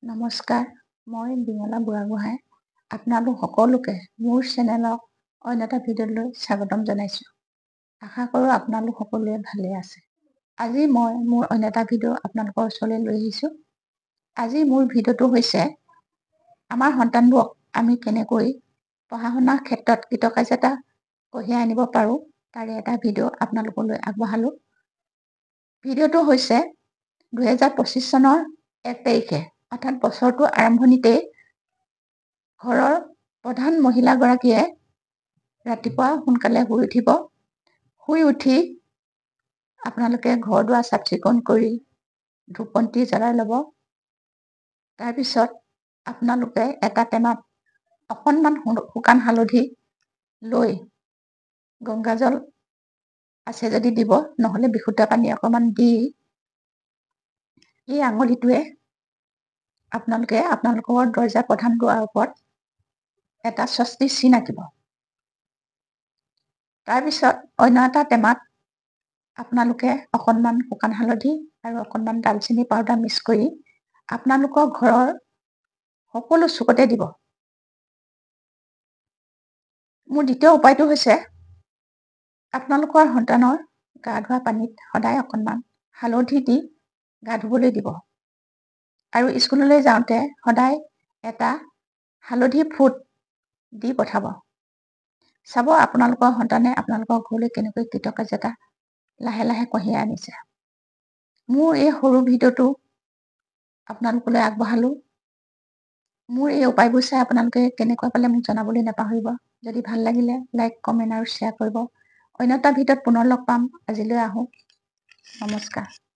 নমস্কাৰ, মই বিমলা বুঢ়াগোহাঁই আপোনালোক সকলোকে মোৰ চেনেলক অন্য এটা ভিডিঅ'লৈ স্বাগতম জনাইছোঁ। আশা কৰোঁ আপোনালোক সকলোৱে ভালে আছে। আজি মই মোৰ অন্য এটা ভিডিঅ' আপোনালোকৰ ওচৰলৈ লৈ আহিছোঁ। আজি মোৰ ভিডিঅ'টো হৈছে আমাৰ সন্তানবোৰক আমি কেনেকৈ পঢ়া শুনাৰ ক্ষেত্ৰত কৃতকাৰ্যতা কঢ়িয়াই আনিব পাৰোঁ তাৰে এটা ভিডিঅ' আপোনালোকলৈ আগবঢ়ালোঁ। ভিডিঅ'টো হৈছে 2025 চনৰ 1 তাৰিখে অৰ্থাৎ বছৰটোৰ আৰম্ভণিতেই ঘৰৰ প্ৰধান মহিলাগৰাকীয়ে ৰাতিপুৱা সোনকালে শুই উঠি আপোনালোকে ঘৰ দুৱাৰ চাফ চিকুণ কৰি ধূপ বন্তি জ্বলাই ল'ব। তাৰপিছত আপোনালোকে এটা টেমাত অকণমান শুকান হালধি লৈ গংগাজল আছে যদি দিব, নহ'লে বিশুদ্ধ পানী অকণমান দি এই আঙুলিটোৱে আপোনালোকে আপোনালোকৰ দৰ্জা প্ৰধান দুৱাৰৰ ওপৰত এটা স্বস্তি চিন আঁকিব। তাৰপিছত অন্য এটা টেমাত আপোনালোকে অকণমান শুকান হালধি আৰু অকণমান দালচেনি পাউডাৰ মিক্স কৰি আপোনালোকৰ ঘৰৰ সকলো চুকতে দিব। মোৰ দ্বিতীয় উপায়টো হৈছে আপোনালোকৰ সন্তানৰ গা ধোৱা পানীত সদায় অকণমান হালধি দি গা ধুবলৈ দিব আৰু স্কুললৈ যাওঁতে সদায় এটা হালধি ফুট দি পঠাব। চাব আপোনালোকৰ সন্তানে আপোনালোকৰ ঘৰলৈ কেনেকৈ কৃতকাৰ্যতা লাহে লাহে কঢ়িয়াই আনিছে। মোৰ এই সৰু ভিডিঅ'টো আপোনালোকলৈ আগবঢ়ালোঁ। মোৰ এই উপায়বোৰ চাই আপোনালোকে কেনেকুৱা পালে মোক জনাবলৈ নাপাহৰিব। যদি ভাল লাগিলে লাইক, কমেণ্ট আৰু শ্বেয়াৰ কৰিব। অন্য এটা ভিডিঅ'ত পুনৰ লগ পাম। আজিলৈ আহোঁ। নমস্কাৰ।